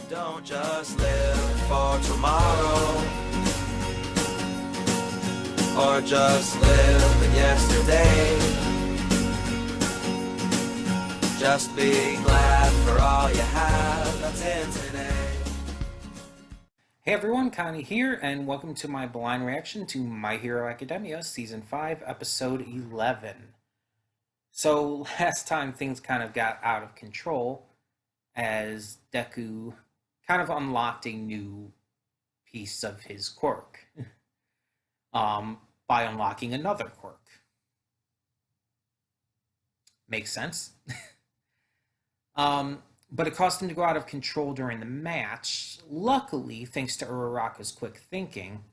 Don't just live for tomorrow, or just live in yesterday. Just be glad for all you have that's in today. Hey everyone, Connie here, and welcome to my blind reaction to My Hero Academia Season 5, Episode 11. So last time things kind of got out of control as Deku kind of unlocked a new piece of his quirk by unlocking another quirk. Makes sense. But it caused him to go out of control during the match. Luckily, thanks to Uraraka's quick thinking,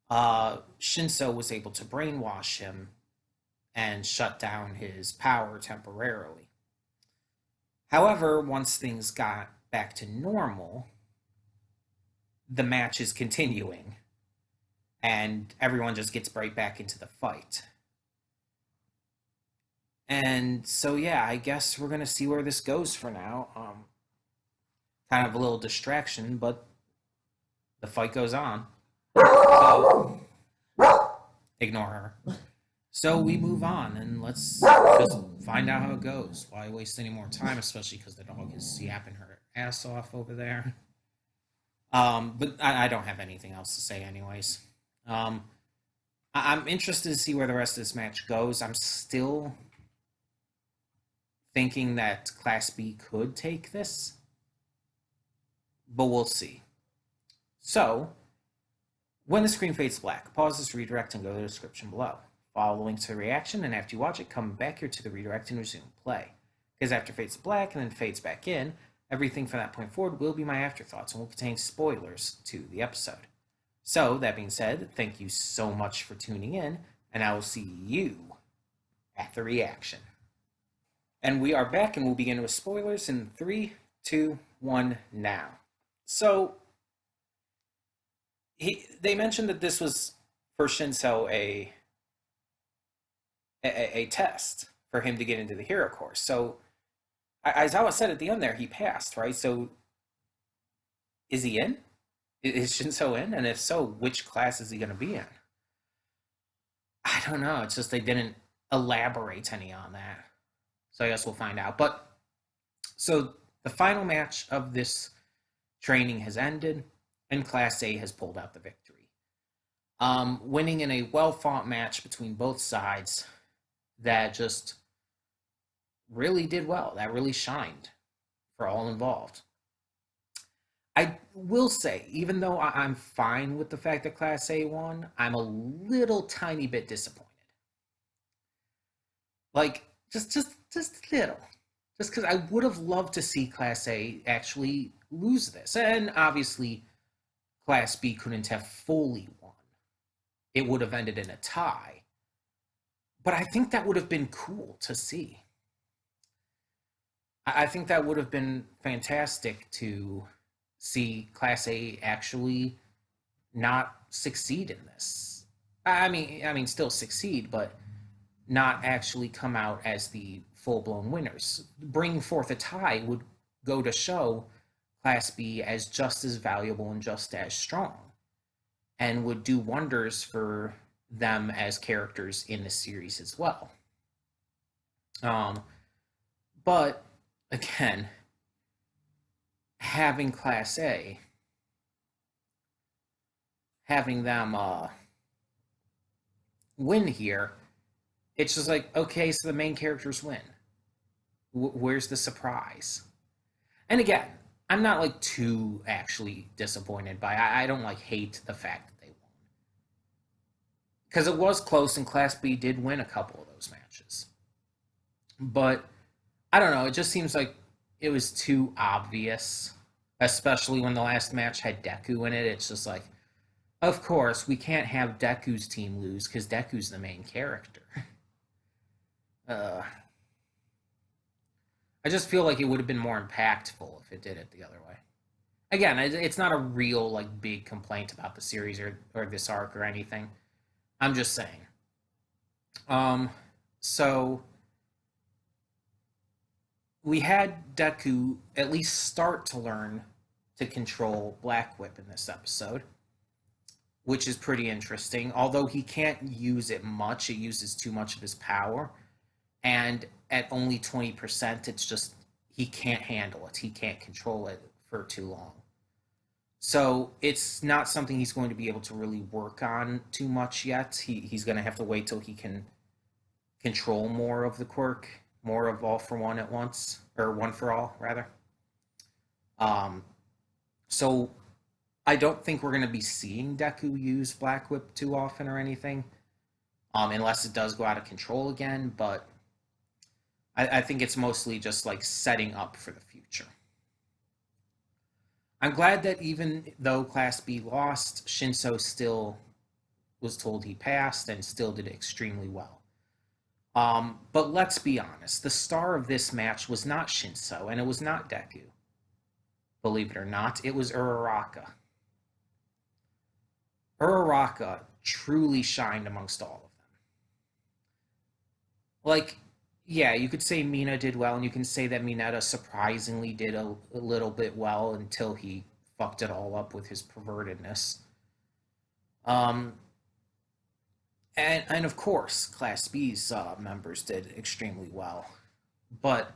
Shinso was able to brainwash him and shut down his power temporarily. However, once things got back to normal, the match is continuing, and everyone just gets right back into the fight. And so, yeah, I guess we're going to see where this goes for now. Kind of a little distraction, but the fight goes on. So, ignore her. So we move on, and let's just find out how it goes. Why waste any more time, especially because the dog is yapping her ass off over there. But I don't have anything else to say anyways. I'm interested to see where the rest of this match goes. I'm still thinking that Class B could take this, but we'll see. So, when the screen fades black, pause this redirect and go to the description below. Follow the link to the reaction, and after you watch it, come back here to the redirect and resume play. Because after it fades to black and then fades back in, everything from that point forward will be my afterthoughts and will contain spoilers to the episode. So, that being said, thank you so much for tuning in, and I will see you at the reaction. And we are back, and we'll begin with spoilers in 3, 2, 1, now. So, they mentioned that this was, for Shinso, a test for him to get into the hero course. So, as I said at the end there, he passed, right? So, is he in? Is Shinso in? And if so, which class is he going to be in? I don't know. It's just they didn't elaborate any on that. So I guess we'll find out. But, so the final match of this training has ended, and Class A has pulled out the victory. Winning in a well-fought match between both sides that just really did well. That really shined for all involved. I will say, even though I'm fine with the fact that Class A won, I'm a little tiny bit disappointed. Like, just a little. Just because I would have loved to see Class A actually lose this. And obviously, Class B couldn't have fully won. It would have ended in a tie. But I think that would have been cool to see. I think that would have been fantastic to see Class A actually not succeed in this. I mean, still succeed, but not actually come out as the full-blown winners. Bringing forth a tie would go to show Class B as just as valuable and just as strong, and would do wonders for them as characters in the series as well. But, again, having Class A, having them win here, it's just like, okay, so the main characters win. Where's the surprise? And again, I'm not like too actually disappointed by it. I don't like hate the fact that they won. Because it was close and Class B did win a couple of those matches. But I don't know, it just seems like it was too obvious, especially when the last match had Deku in it. It's just like, of course, we can't have Deku's team lose because Deku's the main character. I just feel like it would have been more impactful if it did it the other way. Again, it's not a real, like, big complaint about the series or this arc or anything. I'm just saying. So we had Deku at least start to learn to control Black Whip in this episode, which is pretty interesting. Although he can't use it much, it uses too much of his power. And at only 20%, it's just he can't handle it. He can't control it for too long. So it's not something he's going to be able to really work on too much yet. He's going to have to wait till he can control more of the quirk, more of all for one at once, or one for all, rather. So I don't think we're going to be seeing Deku use Black Whip too often or anything, unless it does go out of control again, but I think it's mostly just like setting up for the future. I'm glad that even though Class B lost, Shinso still was told he passed and still did extremely well. But let's be honest, the star of this match was not Shinso, and it was not Deku. Believe it or not, it was Uraraka. Uraraka truly shined amongst all of them. Like, yeah, you could say Mina did well, and you can say that Mineta surprisingly did a little bit well until he fucked it all up with his pervertedness. And of course, Class B's members did extremely well. But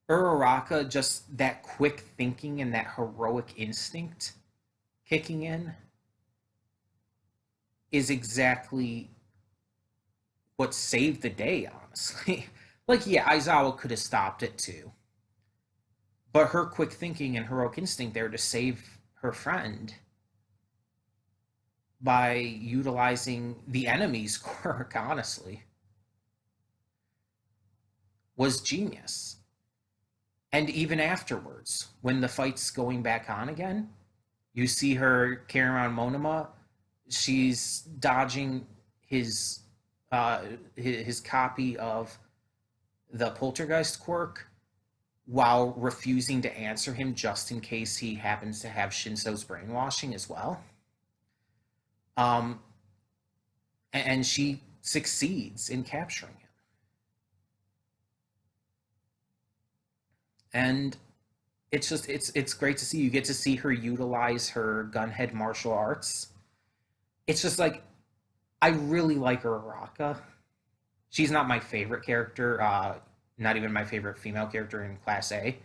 Uraraka, just that quick thinking and that heroic instinct kicking in is exactly what saved the day, honestly. Like, yeah, Aizawa could have stopped it too. But her quick thinking and heroic instinct there to save her friend by utilizing the enemy's quirk, honestly, was genius. And even afterwards, when the fight's going back on again, you see her carrying around Monoma. She's dodging his copy of the Poltergeist quirk while refusing to answer him just in case he happens to have Shinso's brainwashing as well. And she succeeds in capturing him. And it's great to see. You get to see her utilize her gunhead martial arts. It's just like, I really like Uraraka. She's not my favorite character, not even my favorite female character in Class A.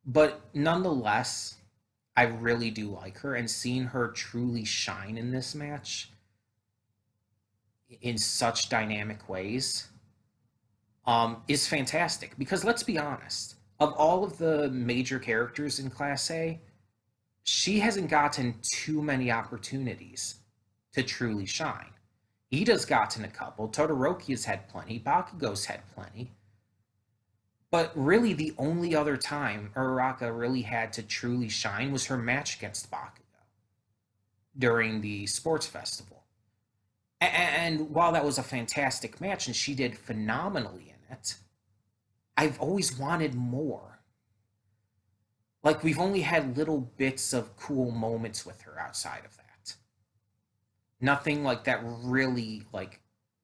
But nonetheless, I really do like her, and seeing her truly shine in this match in such dynamic ways is fantastic. Because let's be honest, of all of the major characters in Class A, she hasn't gotten too many opportunities to truly shine. Ida's gotten a couple, Todoroki's had plenty, Bakugo's had plenty. But really, the only other time Uraraka really had to truly shine was her match against Bakugo during the sports festival. And while that was a fantastic match and she did phenomenally in it, I've always wanted more. Like, we've only had little bits of cool moments with her outside of that. Nothing like that really like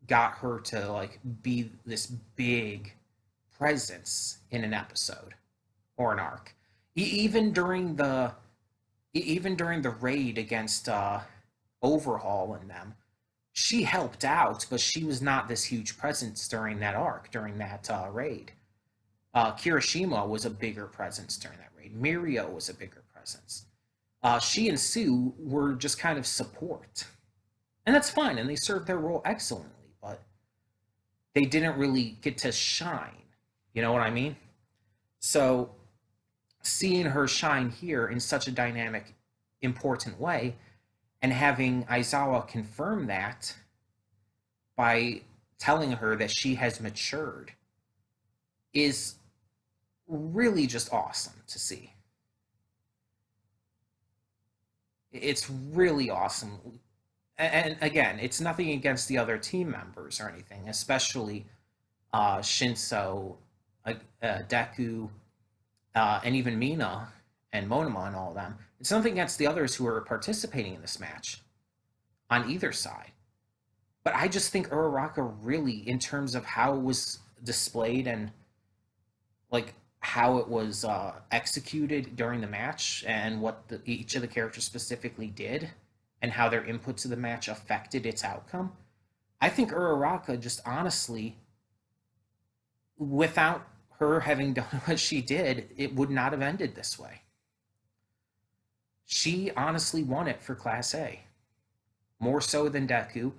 got her to like be this big presence in an episode or an arc. Even during the raid against Overhaul and them, she helped out, but she was not this huge presence during that arc, during that raid. Kirishima was a bigger presence during that raid. Mirio was a bigger presence. She and Sue were just kind of support. And that's fine, and they served their role excellently, but they didn't really get to shine. You know what I mean? So, seeing her shine here in such a dynamic, important way, and having Aizawa confirm that by telling her that she has matured is really just awesome to see. It's really awesome. And again, it's nothing against the other team members or anything, especially Shinso, Deku, and even Mina and Monoma and all of them. It's nothing against the others who are participating in this match on either side. But I just think Uraraka really, in terms of how it was displayed and like how it was executed during the match and what each of the characters specifically did and how their input to the match affected its outcome, I think Uraraka just honestly, without her having done what she did, it would not have ended this way. She honestly won it for Class A. More so than Deku,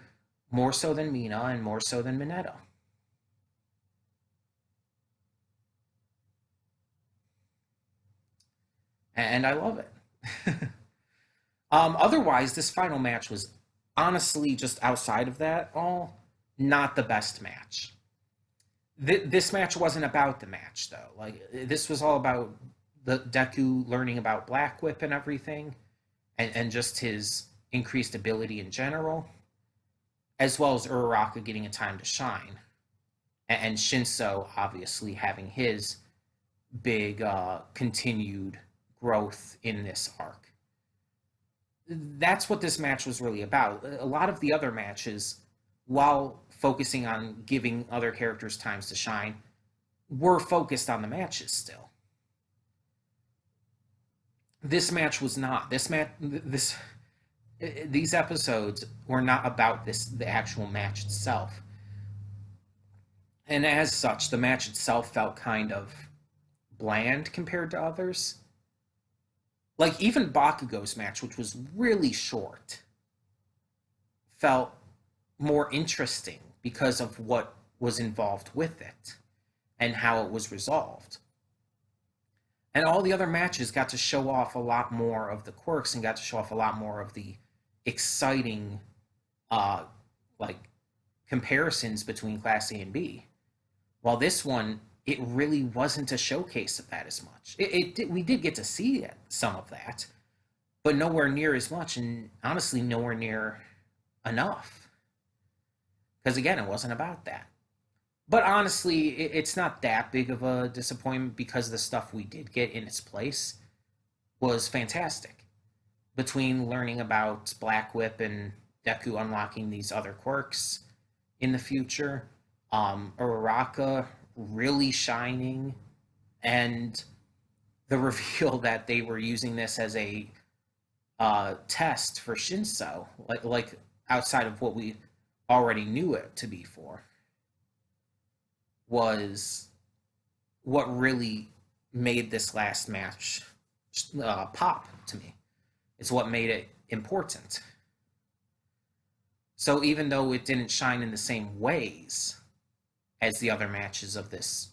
more so than Mina, and more so than Mineta. And I love it. Otherwise, this final match was honestly just outside of that all, not the best match. This match wasn't about the match though. Like this was all about the Deku learning about Black Whip and everything, and just his increased ability in general, as well as Uraraka getting a time to shine, and Shinso obviously having his big continued growth in this arc. That's what this match was really about. A lot of the other matches, while focusing on giving other characters times to shine, were focused on the matches still. This match was not. These episodes were not about the actual match itself. And as such, the match itself felt kind of bland compared to others. Like even Bakugo's match, which was really short, felt more interesting because of what was involved with it and how it was resolved. And all the other matches got to show off a lot more of the quirks and got to show off a lot more of the exciting uh like comparisons between Class A and B. While this one, it really wasn't a showcase of that as much. We did get to see some of that, but nowhere near as much, and honestly, nowhere near enough. Because again, it wasn't about that. But honestly, it's not that big of a disappointment because the stuff we did get in its place was fantastic. Between learning about Black Whip and Deku unlocking these other quirks in the future, Uraraka really shining, and the reveal that they were using this as a test for Shinso, like outside of what we already knew it to be for, was what really made this last match pop to me. It's what made it important. So even though it didn't shine in the same ways as the other matches of this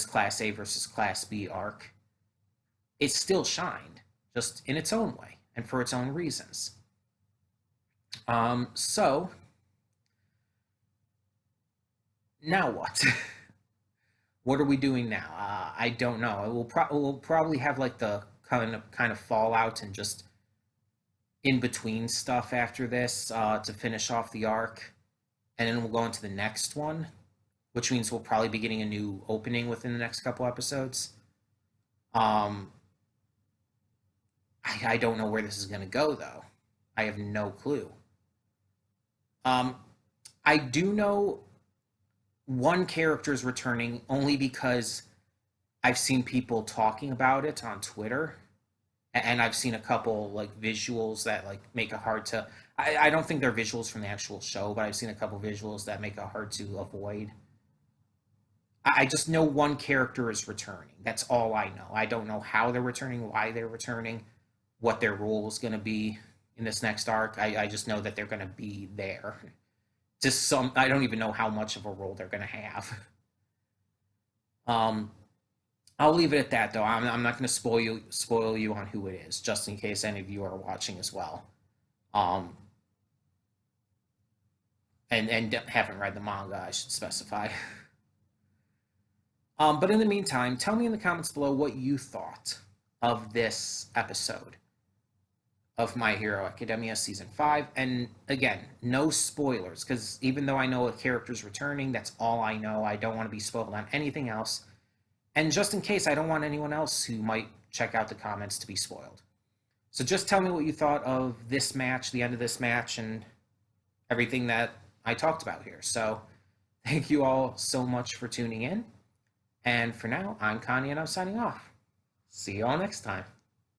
Class A versus Class B arc, it still shined, just in its own way and for its own reasons. So now what? What are we doing now? I don't know. We'll probably have like the kind of fallout and just in between stuff after this to finish off the arc, and then we'll go into the next one, which means we'll probably be getting a new opening within the next couple episodes. I don't know where this is going to go though. I have no clue. I do know one character is returning only because I've seen people talking about it on Twitter, and I've seen a couple like visuals that like make it hard to. I don't think they're visuals from the actual show, but I've seen a couple visuals that make it hard to avoid. I just know one character is returning. That's all I know. I don't know how they're returning, why they're returning, what their role is going to be in this next arc. I just know that they're going to be there. Just some. I don't even know how much of a role they're going to have. I'll leave it at that, though. I'm not going to spoil you on who it is, just in case any of you are watching as well, and haven't read the manga. I should specify. But in the meantime, tell me in the comments below what you thought of this episode of My Hero Academia Season 5. And again, no spoilers, because even though I know a character's returning, that's all I know. I don't want to be spoiled on anything else. And just in case, I don't want anyone else who might check out the comments to be spoiled. So just tell me what you thought of this match, the end of this match, and everything that I talked about here. So thank you all so much for tuning in. And for now, I'm Connie and I'm signing off. See you all next time.